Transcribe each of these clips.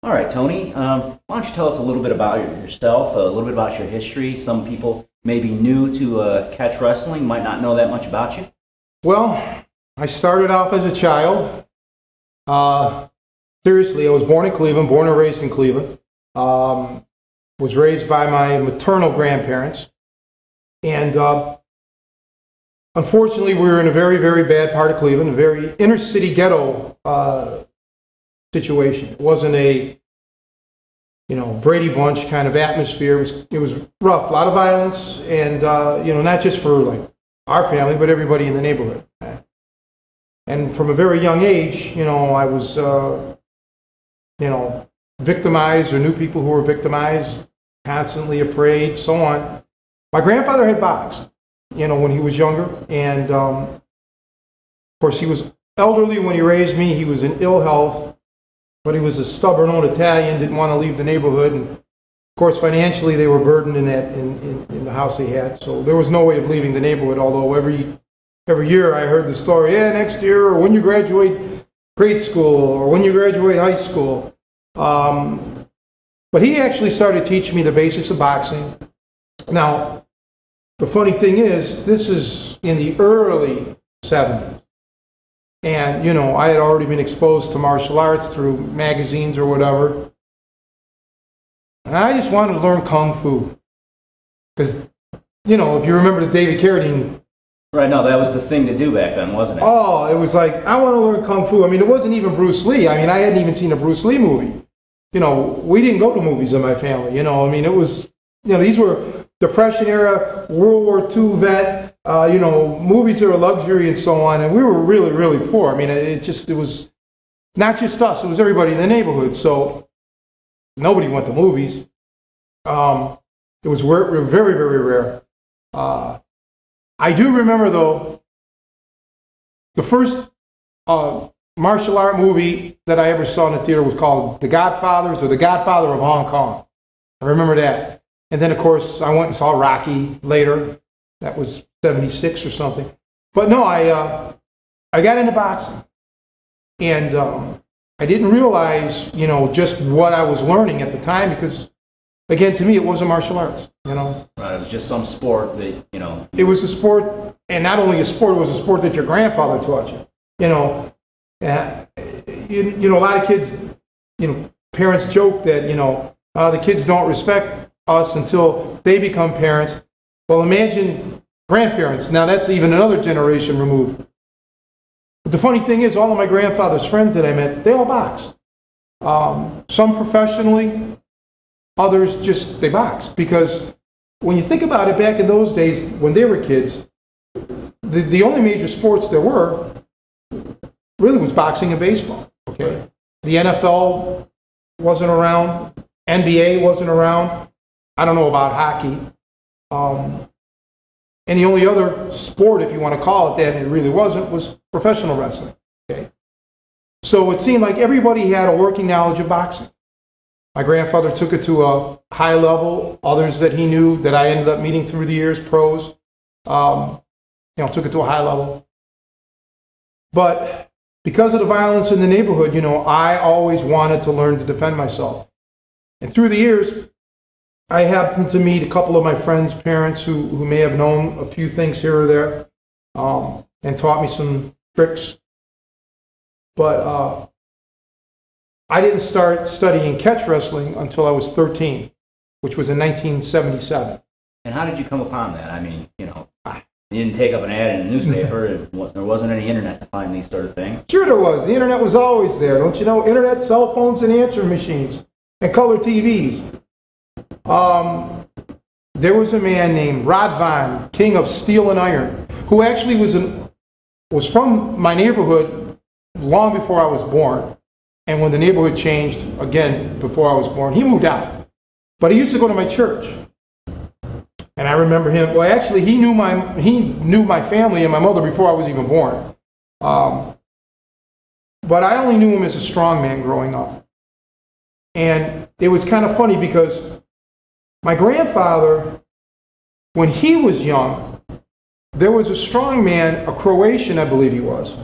All right, Tony, why don't you tell us a little bit about yourself, a little bit about your history? Some people may be new to catch wrestling, might not know that much about you. Well, I started off as a child. Seriously, I was born in Cleveland, born and raised in Cleveland. Was raised by my maternal grandparents. And unfortunately, we were in a very, very bad part of Cleveland, a very inner city ghetto situation. It wasn't a, Brady Bunch kind of atmosphere. It was rough, a lot of violence, and not just for like our family, but everybody in the neighborhood. And from a very young age, I was, victimized or knew people who were victimized, constantly afraid, so on. My grandfather had boxed, when he was younger, and of course he was elderly when he raised me. He was in ill health, but he was a stubborn old Italian, didn't want to leave the neighborhood, and of course financially they were burdened in the house they had, so there was no way of leaving the neighborhood, although every year I heard the story, next year, or when you graduate grade school, or when you graduate high school. But he actually started teaching me the basics of boxing. Now, the funny thing is, this is in the early 70s. And, I had already been exposed to martial arts through magazines or whatever. And I just wanted to learn Kung Fu. Because, if you remember the David Carradine. Right, no, that was the thing to do back then, wasn't it? Oh, it was like, I want to learn Kung Fu. I mean, it wasn't even Bruce Lee. I mean, I hadn't even seen a Bruce Lee movie. We didn't go to movies in my family. It was, these were Depression era, World War II vet, movies are a luxury and so on. And we were really, really poor. I mean, it was not just us, it was everybody in the neighborhood. So nobody went to movies. It was very, very rare. I do remember, though, the first martial art movie that I ever saw in the theater was called The Godfathers, or The Godfather of Hong Kong. I remember that. And then, of course, I went and saw Rocky later. That was 76 or something. But no, I got into boxing. And I didn't realize, just what I was learning at the time, because, again, to me, it wasn't martial arts, Right, it was just some sport that, It was a sport, and not only a sport, it was a sport that your grandfather taught you, a lot of kids, parents joke that, the kids don't respect us until they become parents. Well, imagine grandparents. Now, that's even another generation removed. But the funny thing is, all of my grandfather's friends that I met, they all boxed. Some professionally, others just, they boxed. Because when you think about it, back in those days, when they were kids, the only major sports there were really was boxing and baseball. Okay, the NFL wasn't around, NBA wasn't around. I don't know about hockey. And the only other sport, if you want to call it that, and it really wasn't, was professional wrestling. Okay, so it seemed like everybody had a working knowledge of boxing. My grandfather took it to a high level. Others that he knew that I ended up meeting through the years, pros, took it to a high level. But because of the violence in the neighborhood, I always wanted to learn to defend myself. And through the years, I happened to meet a couple of my friends' parents who may have known a few things here or there, and taught me some tricks. But I didn't start studying catch wrestling until I was 13, which was in 1977. And how did you come upon that? I mean, you didn't take up an ad in the newspaper. There wasn't any internet to find these sort of things. Sure there was. The internet was always there. Don't you know? Internet, cell phones, and answering machines, and color TVs. There was a man named Radwan, king of steel and iron, who actually was from my neighborhood long before I was born. And when the neighborhood changed, again, before I was born, he moved out. But he used to go to my church. And I remember him, well, actually, he knew my family and my mother before I was even born. But I only knew him as a strong man growing up. And it was kind of funny because my grandfather, when he was young, there was a strong man, a Croatian, I believe he was,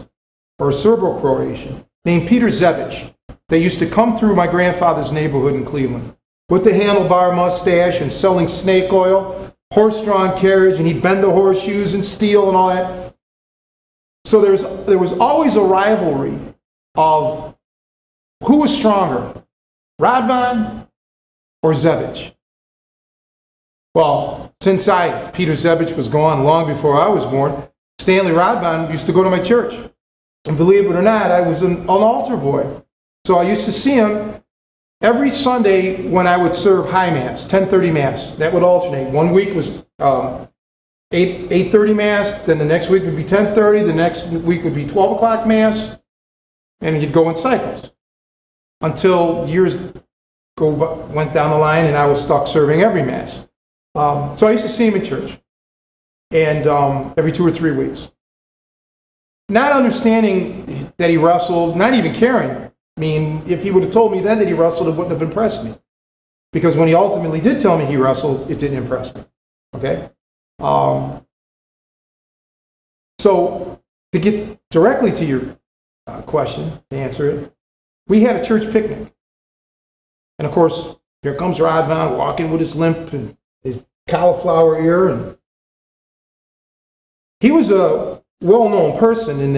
or a Serbo-Croatian, named Peter Zevic. that used to come through my grandfather's neighborhood in Cleveland with the handlebar mustache and selling snake oil, horse-drawn carriage, and he'd bend the horseshoes and steel and all that. So there was always a rivalry of who was stronger, Radwan or Zebich. Well, since Peter Zebich was gone long before I was born, Stanley Radwan used to go to my church. And believe it or not, I was an altar boy. So I used to see him every Sunday when I would serve high mass, 10:30 mass. That would alternate. One week was 8:30 mass, then the next week would be 10:30, the next week would be 12 o'clock mass, and you'd go in cycles until years went down the line and I was stuck serving every mass. So I used to see him in church, and every 2 or 3 weeks. Not understanding that he wrestled, not even caring. I mean, if he would have told me then that he wrestled, it wouldn't have impressed me. Because when he ultimately did tell me he wrestled, it didn't impress me. Okay? So, to get directly to your question, to answer it, we had a church picnic. And of course, here comes Radwan walking with his limp and his cauliflower ear. And he was a well-known person in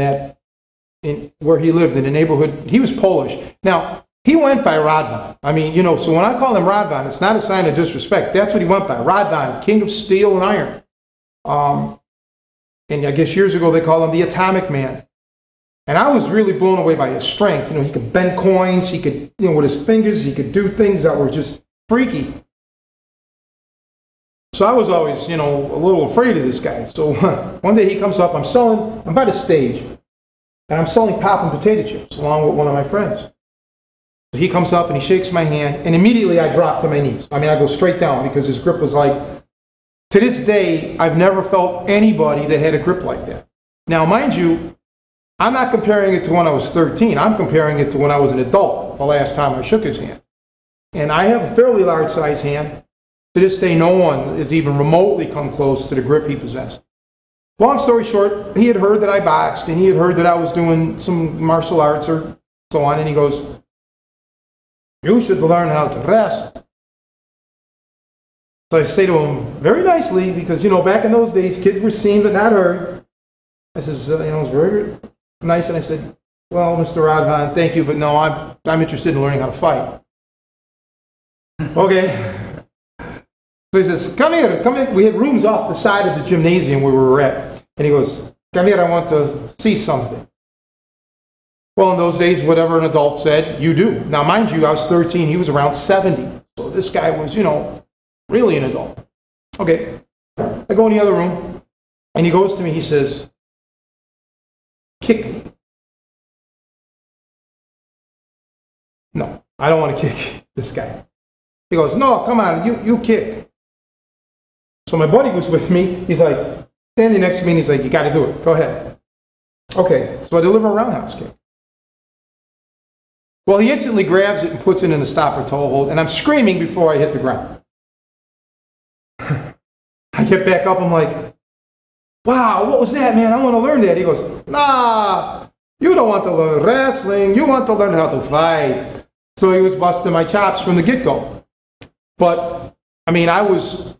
where he lived in the neighborhood. He was Polish. Now, he went by Radwan. I mean, so when I call him Radwan, it's not a sign of disrespect. That's what he went by. Radwan, king of steel and iron. And I guess years ago they called him the Atomic Man. And I was really blown away by his strength. He could bend coins. He could, with his fingers, he could do things that were just freaky. So I was always, a little afraid of this guy. So one day he comes up, I'm by the stage, and I'm selling pop and potato chips along with one of my friends. So he comes up and he shakes my hand, and immediately I drop to my knees. I mean, I go straight down because his grip was like, to this day, I've never felt anybody that had a grip like that. Now, mind you, I'm not comparing it to when I was 13. I'm comparing it to when I was an adult, the last time I shook his hand. And I have a fairly large size hand. To this day, no one has even remotely come close to the grip he possessed. Long story short, he had heard that I boxed, and he had heard that I was doing some martial arts or so on, and he goes, "You should learn how to wrestle." So I say to him very nicely, because, back in those days, kids were seen but not heard. I says, it was very nice, and I said, "Well, Mr. Radwan, thank you, but no, I'm interested in learning how to fight." Okay. So he says, come here. We had rooms off the side of the gymnasium where we were at. And he goes, "Come here, I want to see something." Well, in those days, whatever an adult said, you do. Now, mind you, I was 13, he was around 70. So this guy was, really an adult. Okay. I go in the other room, and he goes to me, he says, "Kick me." No, I don't want to kick this guy. He goes, "No, come on, you kick." So my buddy was with me. He's like, standing next to me, and he's like, "You got to do it. Go ahead." Okay, so I deliver a roundhouse kick. Well, he instantly grabs it and puts it in the stopper toe hold, and I'm screaming before I hit the ground. I get back up, I'm like, "Wow, what was that, man? I want to learn that." He goes, "Nah, you don't want to learn wrestling. You want to learn how to fight." So he was busting my chops from the get-go. But, I mean, I was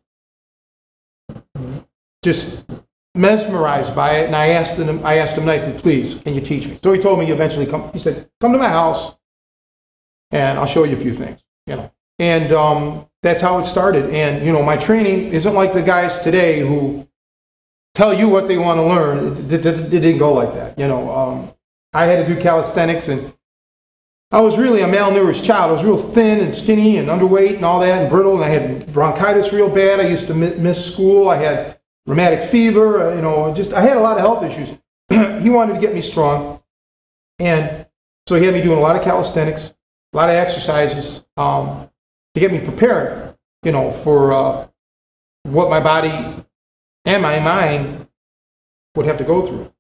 just mesmerized by it, and I asked him nicely, "Please, can you teach me?" So he told me eventually, he said, "Come to my house, and I'll show you a few things." And that's how it started. And, my training isn't like the guys today who tell you what they want to learn. It didn't go like that. I had to do calisthenics, and I was really a malnourished child. I was real thin and skinny and underweight and all that and brittle, and I had bronchitis real bad. I used to miss school. I had rheumatic fever. I had a lot of health issues. He wanted to get me strong, and so he had me doing a lot of calisthenics, a lot of exercises to get me prepared, for what my body and my mind would have to go through.